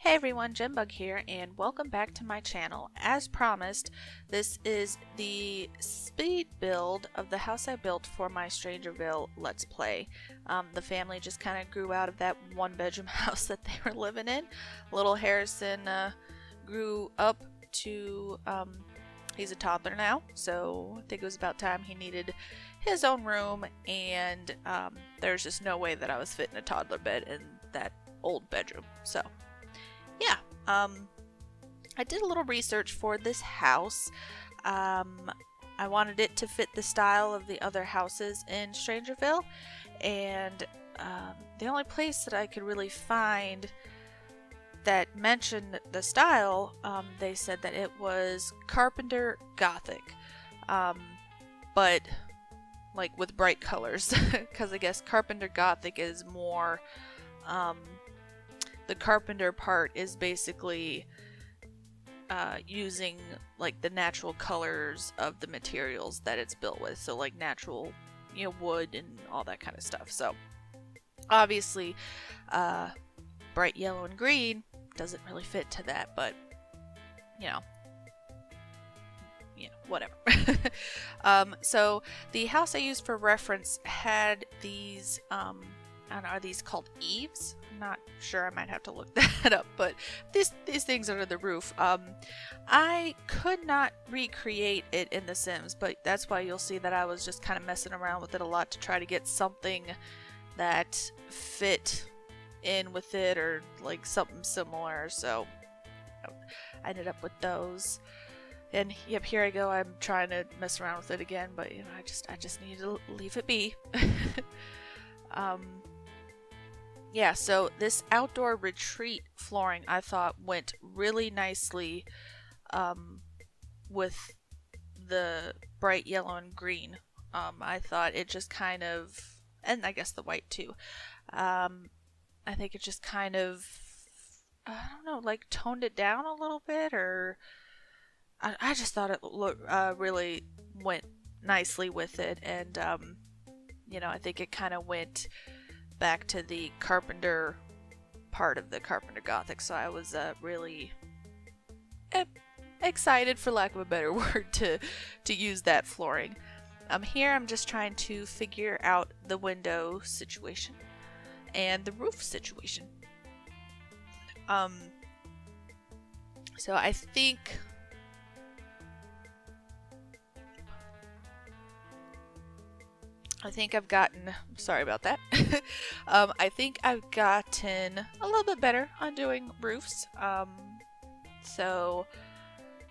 Hey everyone, jennabugger here, and welcome back to my channel. As promised, this is the speed build of the house I built for my Strangerville Let's Play. The family just kind of grew out of that one-bedroom house that they were living in. Little Harrison grew up to, he's a toddler now, so I think it was about time he needed his own room, and there's just no way that I was fitting a toddler bed in that old bedroom, so yeah, I did a little research for this house. I wanted it to fit the style of the other houses in Strangerville, and the only place that I could really find that mentioned the style, they said that it was Carpenter Gothic, but like with bright colors, because I guess Carpenter Gothic is more, the carpenter part is basically using like the natural colors of the materials that it's built with, so like natural, wood and all that kind of stuff. So obviously bright yellow and green doesn't really fit to that, but whatever. So the house I used for reference had these I don't know, are these called eaves? I'm not sure, I might have to look that up, but these things under the roof. I could not recreate it in The Sims, but that's why you'll see that I was just kind of messing around with it a lot to try to get something that fit in with it, or like something similar, so I ended up with those. And yep, here I go, I'm trying to mess around with it again, but I just need to leave it be. Yeah, so this outdoor retreat flooring I thought went really nicely with the bright yellow and green. I thought it just kind of, and I guess the white too, I think it just kind of, I don't know, like toned it down a little bit, or I just thought it really went nicely with it, and I think it kind of went back to the carpenter part of the Carpenter Gothic, so I was really excited, for lack of a better word, to use that flooring. Here I'm just trying to figure out the window situation and the roof situation. So I think I've gotten, sorry about that, I think I've gotten a little bit better on doing roofs, so,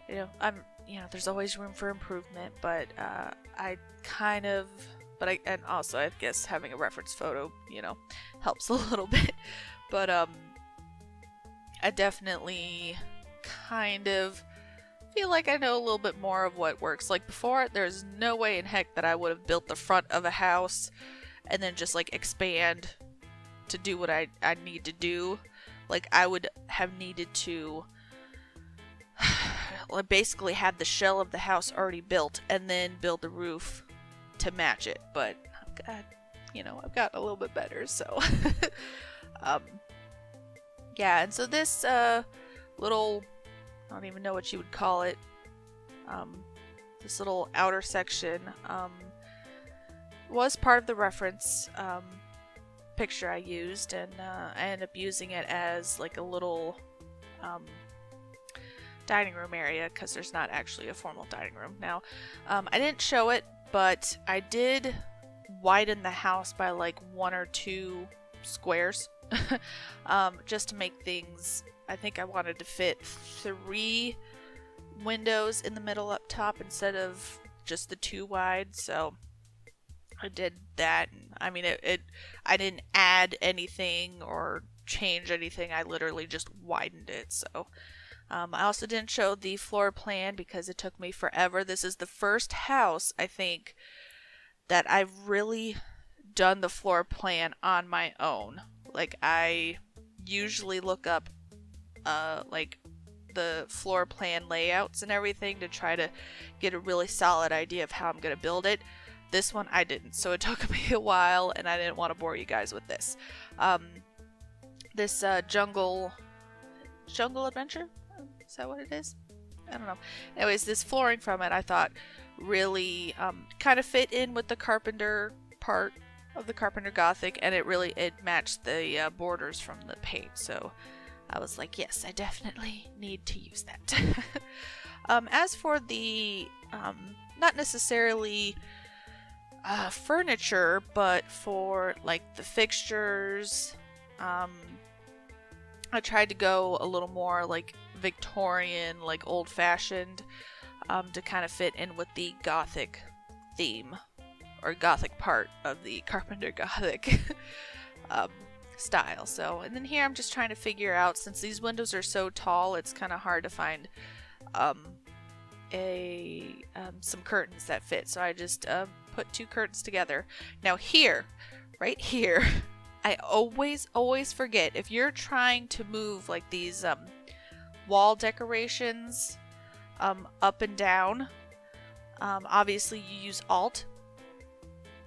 there's always room for improvement, but, and also I guess having a reference photo, helps a little bit, but, I definitely kind of feel like I know a little bit more of what works. Like before, there's no way in heck that I would have built the front of a house and then just like expand to do what I need to do. Like I would have needed to basically have the shell of the house already built and then build the roof to match it. But I've got a little bit better, so yeah. And so this little, I don't even know what you would call it, this little outer section was part of the reference picture I used, and I ended up using it as like a little dining room area, because there's not actually a formal dining room. Now, I didn't show it, but I did widen the house by like 1 or 2 squares just to make things, I think I wanted to fit 3 windows in the middle up top instead of just the 2 wide, so I did that. I mean, I didn't add anything or change anything, I literally just widened it. So I also didn't show the floor plan because it took me forever. This is the first house, I think, that I've really done the floor plan on my own. Like, I usually look up like the floor plan layouts and everything to try to get a really solid idea of how I'm going to build it. This one I didn't, so it took me a while, and I didn't want to bore you guys with this. This jungle Jungle Adventure? Is that what it is? I don't know. Anyways, this flooring from it I thought really kind of fit in with the Carpenter part of the Carpenter Gothic, and it matched the borders from the paint. So I was like, yes, I definitely need to use that. As for the not necessarily furniture, but for like the fixtures, I tried to go a little more like Victorian, like old-fashioned, to kind of fit in with the Gothic theme, or Gothic part of the Carpenter Gothic style. So, and then here I'm just trying to figure out, since these windows are so tall, it's kind of hard to find some curtains that fit. So I just put 2 curtains together. Now here, right here, I always forget, if you're trying to move like these wall decorations up and down, obviously you use Alt,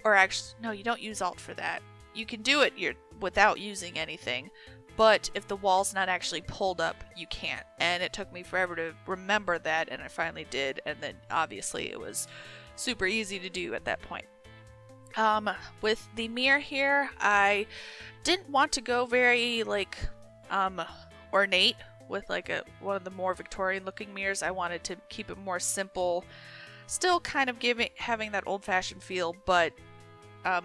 or actually no, you don't use Alt for that. You can do it without using anything, but if the wall's not actually pulled up, you can't. And it took me forever to remember that, and I finally did, and then obviously it was super easy to do at that point. With the mirror here, I didn't want to go very like ornate with like one of the more Victorian looking mirrors. I wanted to keep it more simple, still kind of having that old-fashioned feel, but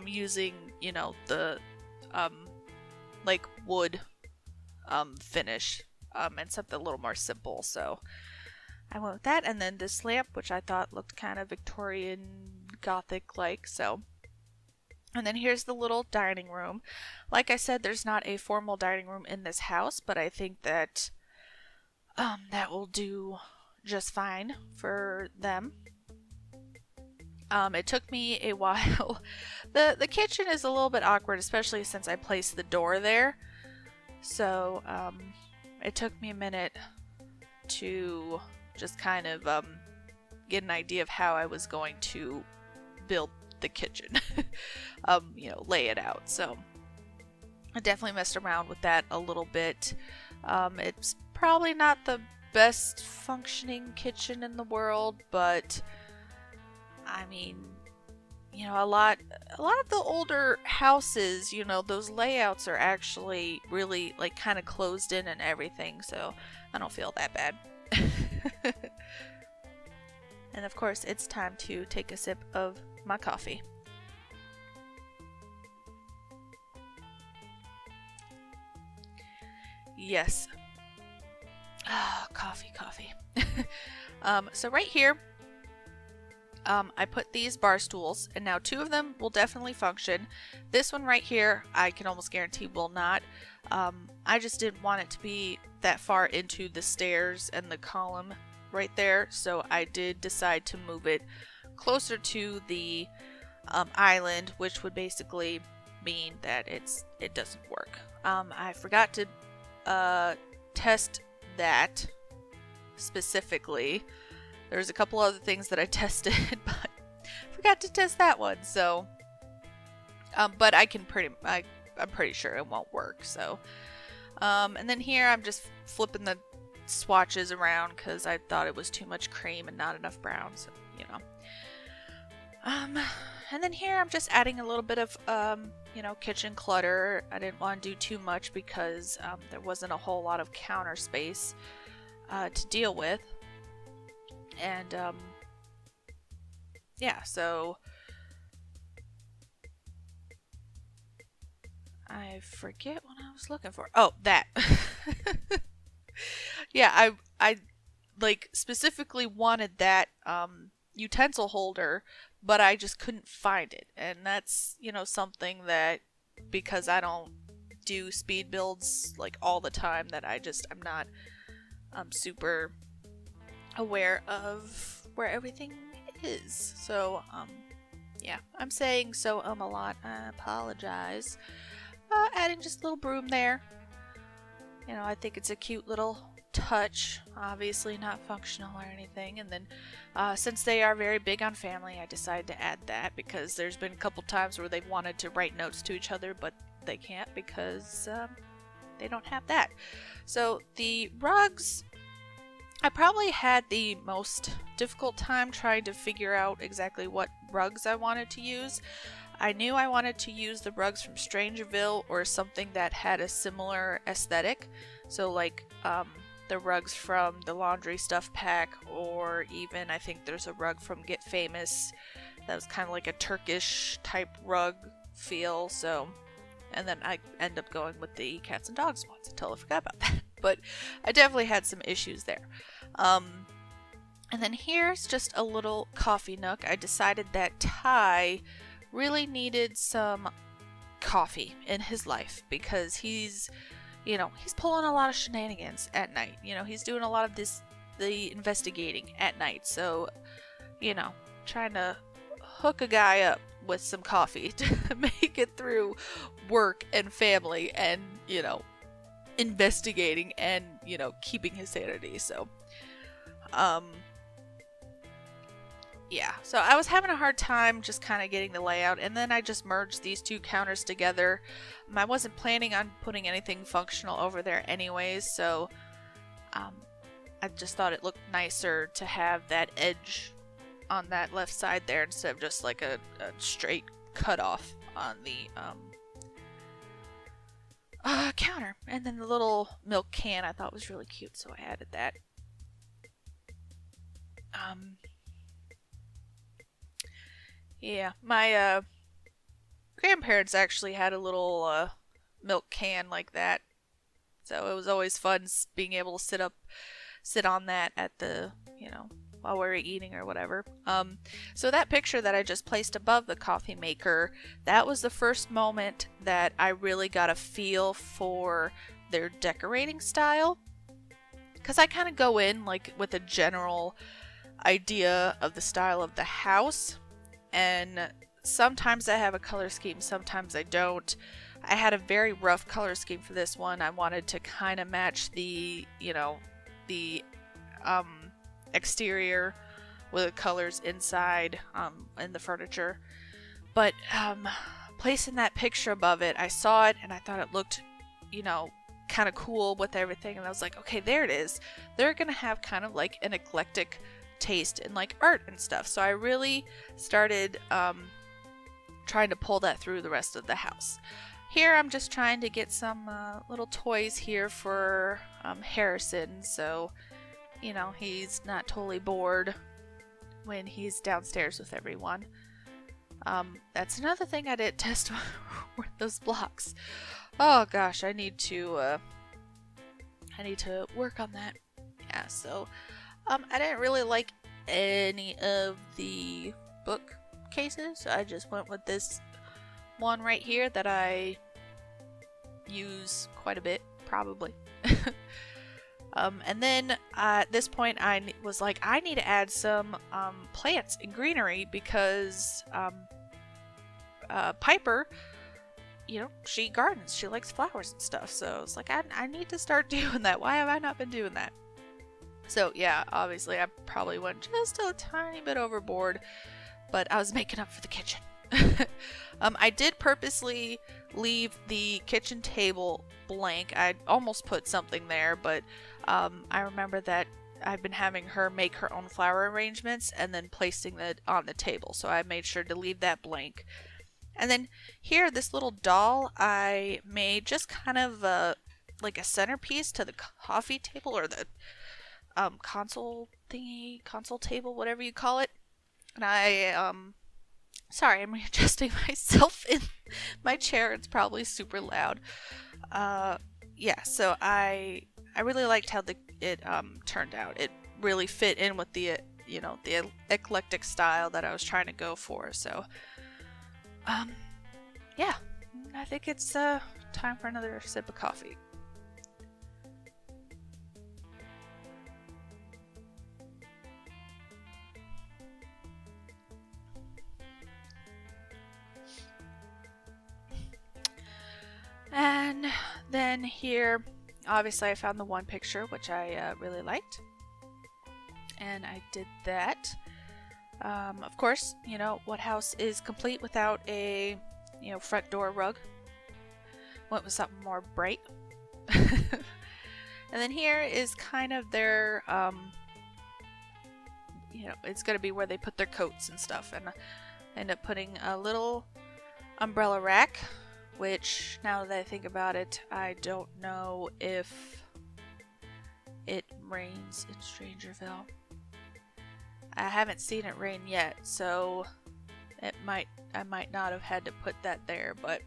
using, you know, the like wood finish, and something a little more simple. So I went with that, and then this lamp, which I thought looked kind of Victorian Gothic like. So, and then here's the little dining room. Like I said, there's not a formal dining room in this house, but I think that that will do just fine for them. It took me a while. The kitchen is a little bit awkward, especially since I placed the door there. So it took me a minute to just kind of get an idea of how I was going to build the kitchen, you know, lay it out. So I definitely messed around with that a little bit. It's probably not the best functioning kitchen in the world, but I mean, you know, a lot of the older houses, you know, those layouts are actually really like kind of closed in and everything, so I don't feel that bad. And of course, it's time to take a sip of my coffee. Yes. Ah, coffee. So right here, I put these bar stools, and now 2 of them will definitely function. This one right here, I can almost guarantee will not. I just didn't want it to be that far into the stairs and the column right there, so I did decide to move it closer to the island, which would basically mean that it doesn't work. I forgot to test that specifically. There's a couple other things that I tested, but forgot to test that one. So, but I'm pretty sure it won't work. So, and then here I'm just flipping the swatches around because I thought it was too much cream and not enough brown. So, you know. And then here I'm just adding a little bit of, you know, kitchen clutter. I didn't want to do too much because there wasn't a whole lot of counter space to deal with. And, yeah, so I forget what I was looking for. Oh, that. Yeah, I like specifically wanted that utensil holder, but I just couldn't find it. And that's, you know, something that, because I don't do speed builds like all the time, that I'm not super aware of where everything is. So yeah, I'm saying so a lot. I apologize. Adding just a little broom there. You know, I think it's a cute little touch. Obviously not functional or anything. And then since they are very big on family, I decided to add that because there's been a couple times where they've wanted to write notes to each other, but they can't because they don't have that. So the rugs, I probably had the most difficult time trying to figure out exactly what rugs I wanted to use. I knew I wanted to use the rugs from Strangerville or something that had a similar aesthetic. So like the rugs from the Laundry Stuff Pack, or even I think there's a rug from Get Famous that was kind of like a Turkish type rug feel. So, and then I end up going with the cats and dogs ones. I totally forgot about that. But I definitely had some issues there. And then here's just a little coffee nook. I decided that Ty really needed some coffee in his life because he's pulling a lot of shenanigans at night. He's doing a lot of the investigating at night. So, trying to hook a guy up with some coffee to make it through work and family and, investigating and, keeping his sanity. So, yeah, so I was having a hard time just kind of getting the layout, and then I just merged these two counters together. I wasn't planning on putting anything functional over there anyways, so I just thought it looked nicer to have that edge on that left side there instead of just like a straight cutoff on the counter. And then the little milk can I thought was really cute, so I added that. Yeah, my grandparents actually had a little milk can like that, so it was always fun being able to sit on that at the, while we were eating or whatever. So that picture that I just placed above the coffee maker, that was the first moment that I really got a feel for their decorating style, because I kind of go in like with a general idea of the style of the house. And sometimes I have a color scheme, sometimes I don't. I had a very rough color scheme for this one. I wanted to kind of match the, the exterior with the colors inside in the furniture. But placing that picture above it, I saw it and I thought it looked, kind of cool with everything. And I was like, okay, there it is. They're going to have kind of like an eclectic taste in like art and stuff. So I really started trying to pull that through the rest of the house. Here I'm just trying to get some little toys here for Harrison, so he's not totally bored when he's downstairs with everyone. That's another thing I didn't test were those blocks. Oh gosh, I need to work on that. Yeah, so I didn't really like any of the bookcases, so I just went with this one right here that I use quite a bit, probably. And then at this point I was like, I need to add some plants and greenery because Piper, she gardens, she likes flowers and stuff, so it's like I need to start doing that. Why have I not been doing that? So yeah, obviously I probably went just a tiny bit overboard, but I was making up for the kitchen. I did purposely leave the kitchen table blank. I almost put something there, but I remember that I've been having her make her own flower arrangements and then placing it on the table, so I made sure to leave that blank. And then here, this little doll I made just kind of like a centerpiece to the coffee table, or the console table, whatever you call it. And I sorry, I'm readjusting myself in my chair. It's probably super loud. Yeah, so I really liked how it turned out. It really fit in with the the eclectic style that I was trying to go for. So yeah, I think it's time for another sip of coffee. And then here, obviously I found the one picture which I really liked, and I did that. Of course, what house is complete without a front door rug? Went with something more bright. And then here is kind of their, you know, it's going to be where they put their coats and stuff. And I end up putting a little umbrella rack, which now that I think about it, I don't know if it rains in Strangerville. I haven't seen it rain yet, so I might not have had to put that there, but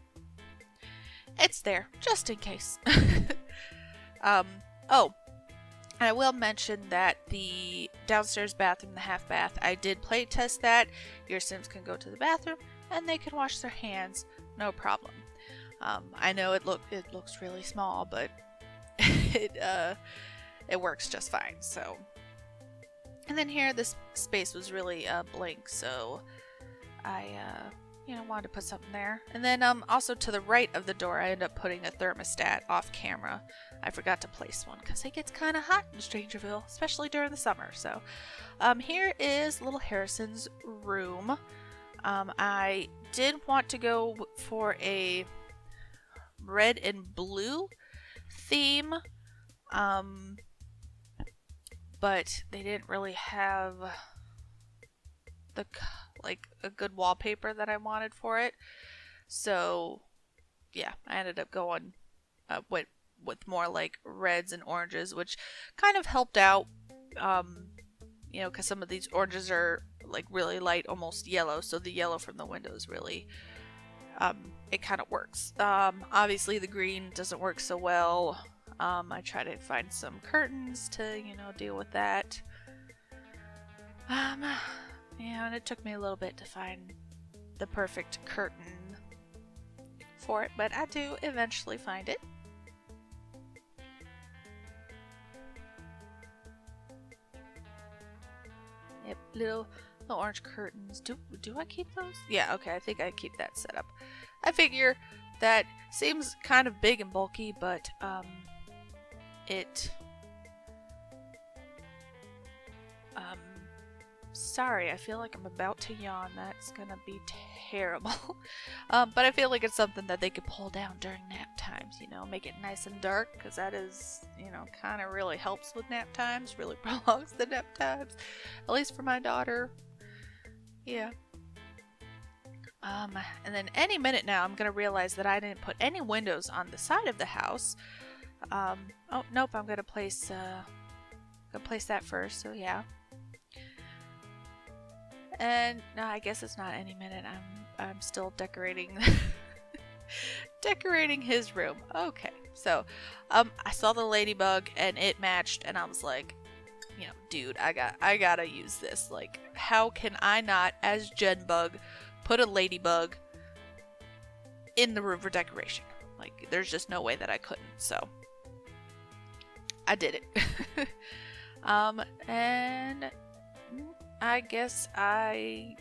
it's there just in case. Oh, and I will mention that the downstairs bathroom, the half bath, I did play test that. Your Sims can go to the bathroom and they can wash their hands, no problem. I know it looks really small, but it works just fine. So, and then here this space was really blank, so I you know, wanted to put something there. And then also to the right of the door, I ended up putting a thermostat off camera. I forgot to place one because it gets kind of hot in Strangerville, especially during the summer. So here is little Harrison's room. I did want to go for a red and blue theme, but they didn't really have the like a good wallpaper that I wanted for it. So yeah, I ended up going with more like reds and oranges, which kind of helped out, you know, because some of these oranges are like really light, almost yellow, so the yellow from the windows really, it kind of works. Obviously the green doesn't work so well. I try to find some curtains to, you know, deal with that. Yeah, and it took me a little bit to find the perfect curtain for it, but I do eventually find it. Yep, little orange curtains. Do I keep those? Yeah, okay, I think I keep that set up. I figure that seems kind of big and bulky, but sorry, I feel like I'm about to yawn. That's gonna be terrible. But I feel like it's something that they could pull down during nap times, you know, make it nice and dark, because that is, you know, kind of really helps with nap times, really prolongs the nap times, at least for my daughter. Yeah. And then any minute now, I'm gonna realize that I didn't put any windows on the side of the house. Oh, nope, I'm gonna place that first, so yeah. And no, I guess it's not any minute. I'm still decorating decorating his room. Okay. So, I saw the ladybug and it matched, and I was like, you know, dude, I gotta use this. Like, how can I not, as jennabugger, put a ladybug in the room for decoration? Like, there's just no way that I couldn't. So, I did it. And I guess I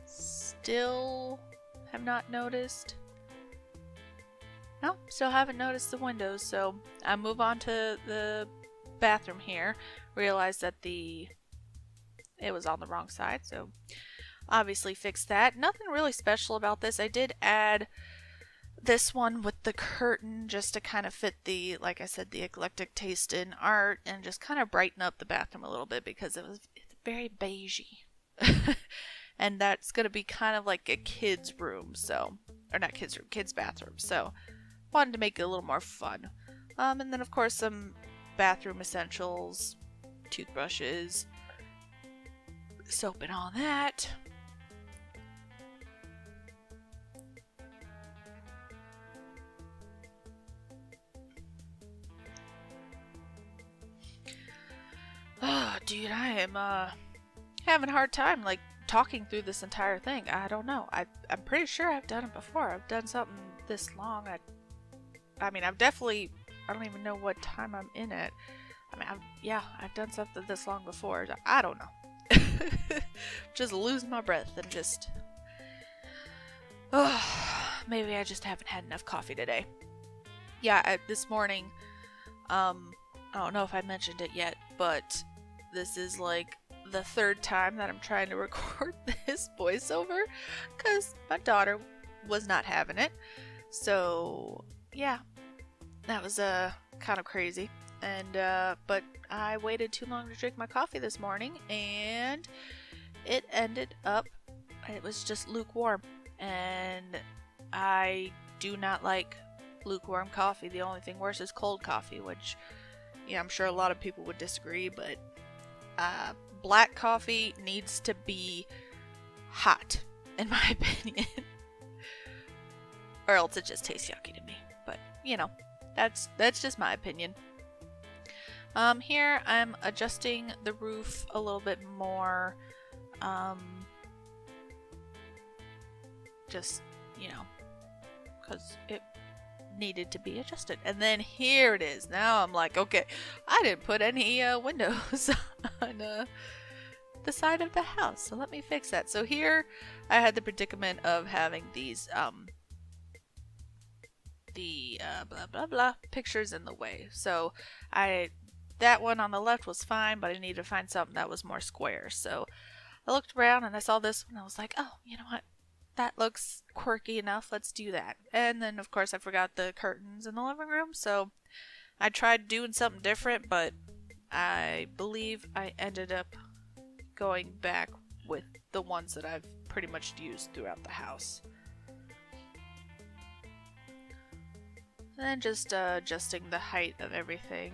still have not noticed. No, still haven't noticed the windows, so I move on to the bathroom here. Realize that it was on the wrong side, so obviously fix that. Nothing really special about this. I did add this one with the curtain just to kind of fit the, like I said, the eclectic taste in art, and just kind of brighten up the bathroom a little bit because it's very beigey. And that's going to be kind of like a kid's room, so, or not kid's room, kid's bathroom, so wanted to make it a little more fun. And then of course some bathroom essentials, toothbrushes, soap and all that. Oh, dude, I am having a hard time like talking through this entire thing. I don't know. I'm pretty sure I've done it before. I've done something this long. I mean, I don't even know what time I'm in it. I mean, I've done something this long before. I don't know. Just losing my breath and just, maybe I just haven't had enough coffee today. Yeah, this morning, I don't know if I mentioned it yet, but this is like the third time that I'm trying to record this voiceover because my daughter was not having it. So yeah, that was kind of crazy. And but I waited too long to drink my coffee this morning, and it ended up, it was just lukewarm, and I do not like lukewarm coffee. The only thing worse is cold coffee, which, yeah, I'm sure a lot of people would disagree, but black coffee needs to be hot, in my opinion, or else it just tastes yucky to me. But you know, that's just my opinion. Here I'm adjusting the roof a little bit more, just, you know, because it needed to be adjusted. And then here it is. Now I'm like, okay, I didn't put any windows on the side of the house, so let me fix that. So here I had the predicament of having these blah blah blah pictures in the way. So that one on the left was fine, but I needed to find something that was more square. So I looked around and I saw this one. I was like, oh, you know what? That looks quirky enough. Let's do that. And then, of course, I forgot the curtains in the living room. So I tried doing something different, but I believe I ended up going back with the ones that I've pretty much used throughout the house. And then just adjusting the height of everything.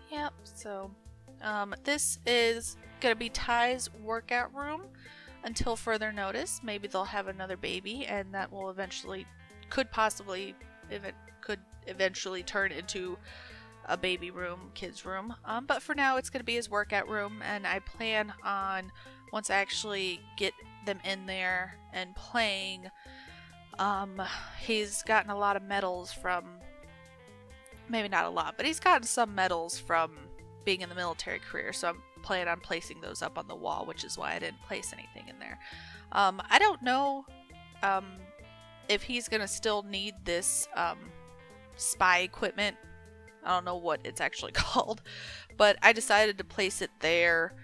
Yep, so this is going to be Ty's workout room until further notice. Maybe they'll have another baby, and that will could eventually turn into a baby room, kids room. But for now, it's going to be his workout room, and I plan on, once I actually get them in there and playing, he's gotten a lot of medals from, maybe not a lot, but he's gotten some medals from being in the military career, so I'm planning on placing those up on the wall, which is why I didn't place anything in there. I don't know if he's gonna still need this spy equipment. I don't know what it's actually called, but I decided to place it there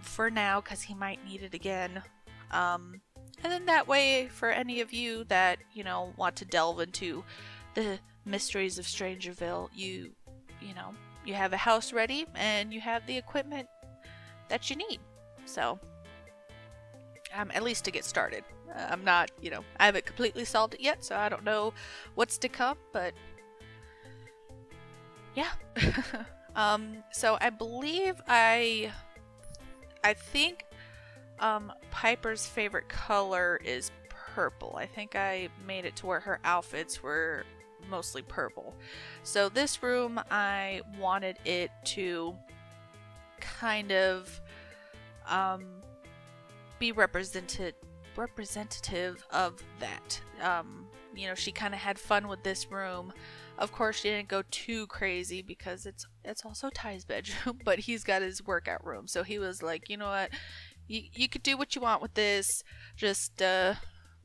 for now because he might need it again. And then that way, for any of you that, you know, want to delve into the mysteries of Strangerville, you know, you have a house ready and you have the equipment that you need. So, at least to get started. I'm not, you know, I haven't completely solved it yet, so I don't know what's to come, but yeah. So I believe I think Piper's favorite color is purple. I think I made it to where her outfits were mostly purple. So this room, I wanted it to kind of be representative of that. You know, she kind of had fun with this room. Of course, she didn't go too crazy because it's also Ty's bedroom, but he's got his workout room. So he was like, you know what, you could do what you want with this. Just,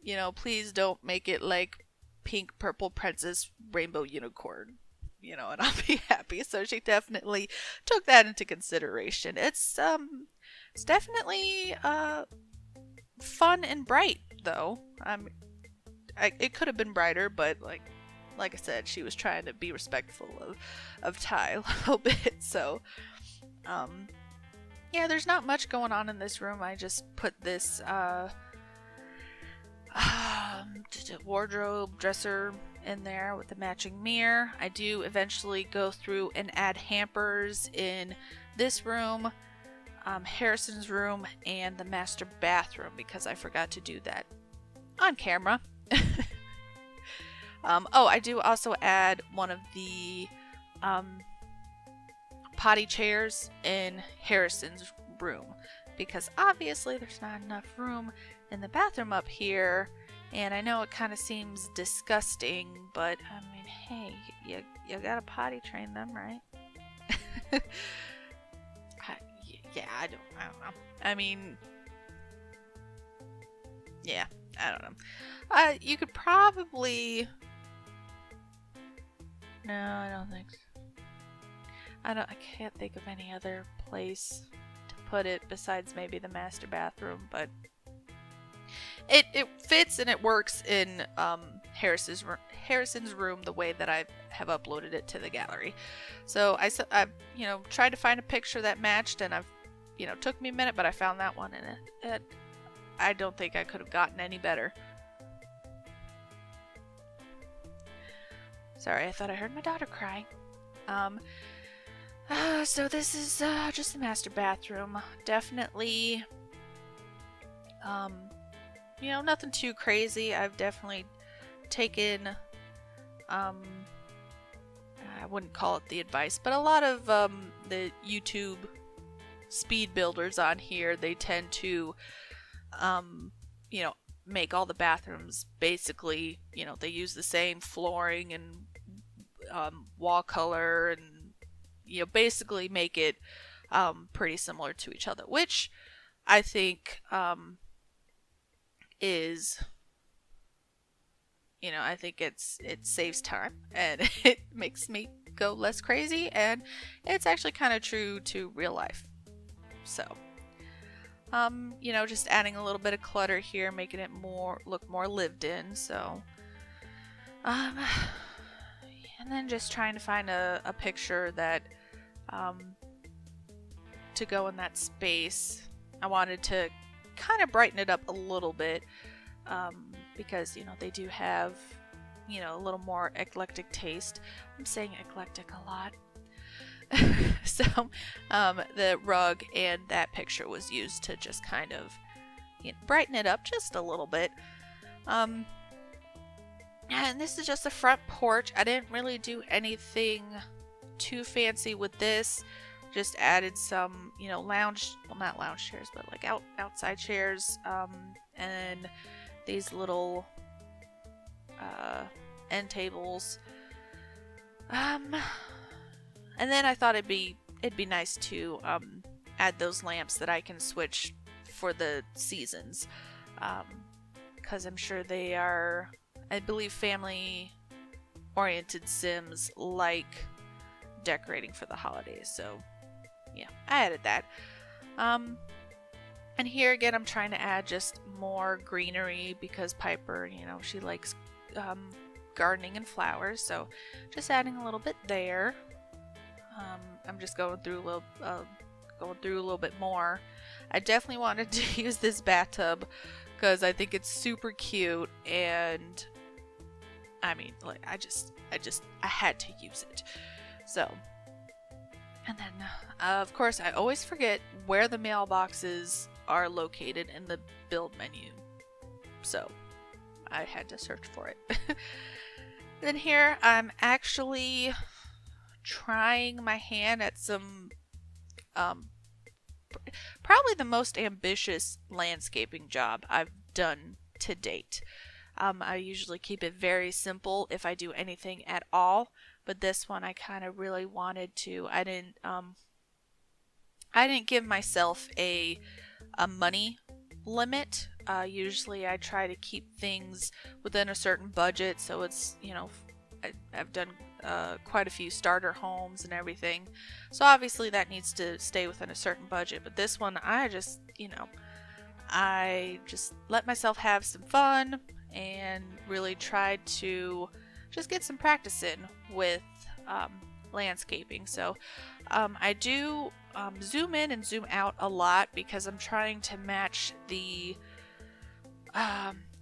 you know, please don't make it like pink, purple, princess, rainbow unicorn, you know, and I'll be happy. So she definitely took that into consideration. It's definitely fun and bright, though. It could have been brighter, but like I said, she was trying to be respectful of Ty a little bit. So yeah, there's not much going on in this room. I just put this wardrobe dresser in there with the matching mirror. I do eventually go through and add hampers in this room, Harrison's room, and the master bathroom because I forgot to do that on camera. Oh, I do also add one of the potty chairs in Harrison's room because obviously there's not enough room in the bathroom up here, and I know it kind of seems disgusting, but I mean, hey, you gotta potty train them, right? Yeah, I don't know. I mean, yeah, I don't know. You could probably, no, I don't think so. I can't think of any other place to put it besides maybe the master bathroom, but it fits and it works in Harrison's room the way that I have uploaded it to the gallery. So I tried to find a picture that matched, and took me a minute, but I found that one, and I don't think I could have gotten any better. Sorry, I thought I heard my daughter crying. So this is just the master bathroom. Definitely, nothing too crazy. I've definitely taken, I wouldn't call it the advice, but a lot of the YouTube speed builders on here, they tend to, make all the bathrooms basically, they use the same flooring and wall color, and basically make it pretty similar to each other, which I think is, I think it saves time and it makes me go less crazy, and it's actually kind of true to real life. So just adding a little bit of clutter here, making it look more lived in. So and then just trying to find a picture that to go in that space. I wanted to kind of brighten it up a little bit, because they do have a little more eclectic taste. I'm saying eclectic a lot. So the rug and that picture was used to just kind of brighten it up just a little bit. And this is just the front porch. I didn't really do anything too fancy with this. Just added some, not lounge chairs, but like outside chairs, and these little end tables. And then I thought it'd be nice to add those lamps that I can switch for the seasons, because I'm sure they are, I believe, family-oriented Sims like decorating for the holidays. So yeah, I added that. And here again, I'm trying to add just more greenery because Piper, she likes gardening and flowers. So just adding a little bit there. I'm just going through a little bit more. I definitely wanted to use this bathtub because I think it's super cute, and I mean, like, I had to use it. So, and then of course I always forget where the mailboxes are located in the build menu, so I had to search for it. Then here I'm actually trying my hand at some probably the most ambitious landscaping job I've done to date. I usually keep it very simple if I do anything at all, but this one I kind of really wanted to. I didn't give myself a money limit. Usually I try to keep things within a certain budget, so it's, I've done quite a few starter homes and everything, so obviously that needs to stay within a certain budget. But this one, I just let myself have some fun and really tried to just get some practice in with landscaping. So I do zoom in and zoom out a lot because I'm trying to match the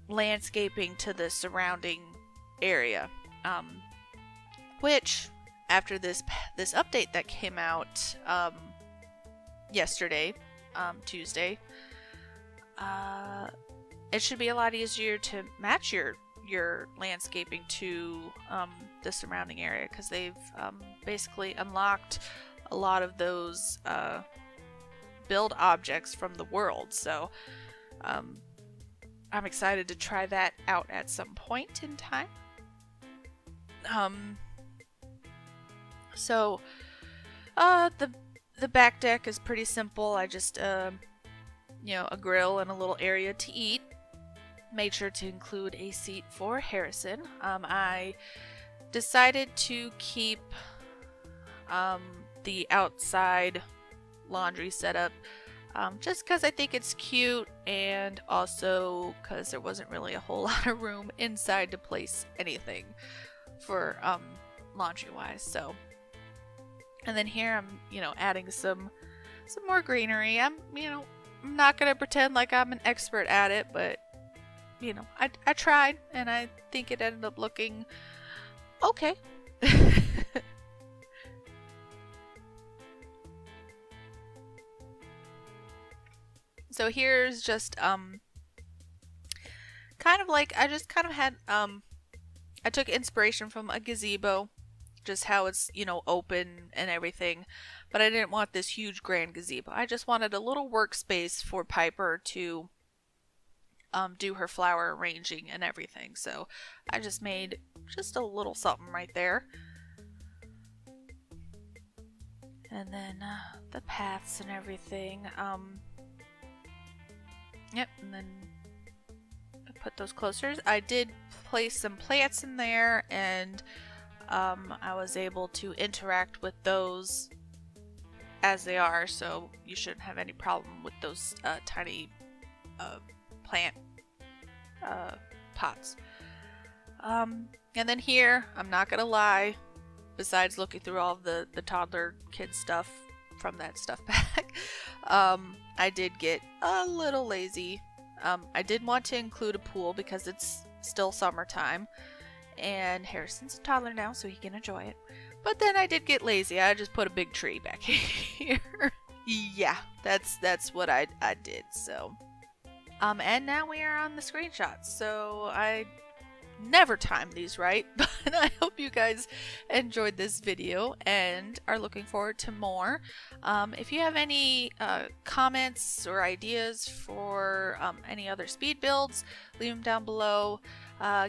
landscaping to the surrounding area. Which, after this update that came out yesterday, Tuesday, it should be a lot easier to match your landscaping to the surrounding area, because they've basically unlocked a lot of those build objects from the world. So I'm excited to try that out at some point in time. So the back deck is pretty simple. I just a grill and a little area to eat. Made sure to include a seat for Harrison. I decided to keep the outside laundry setup just because I think it's cute, and also because there wasn't really a whole lot of room inside to place anything for laundry wise. So, and then here I'm, you know, adding some more greenery. I'm not gonna pretend like I'm an expert at it, but you know, I tried, and I think it ended up looking okay. So here's just kind of like, I just kind of had I took inspiration from a gazebo, just how it's, you know, open and everything, but I didn't want this huge grand gazebo. I just wanted a little workspace for Piper to do her flower arranging and everything. So I just made just a little something right there. And then the paths and everything. Yep, and then I put those closer. I did place some plants in there, and I was able to interact with those as they are, so you shouldn't have any problem with those tiny plant pots. And then here, I'm not gonna lie, besides looking through all the toddler kid stuff from that stuff bag, I did get a little lazy. I did want to include a pool because it's still summertime, and Harrison's a toddler now, so he can enjoy it. But then I did get lazy. I just put a big tree back here. Yeah, that's what I did. So, and now we are on the screenshots. So I never time these right, but I hope you guys enjoyed this video and are looking forward to more. If you have any comments or ideas for any other speed builds, leave them down below.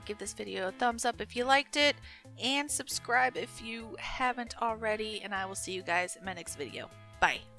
Give this video a thumbs up if you liked it, and subscribe if you haven't already, and I will see you guys in my next video. Bye!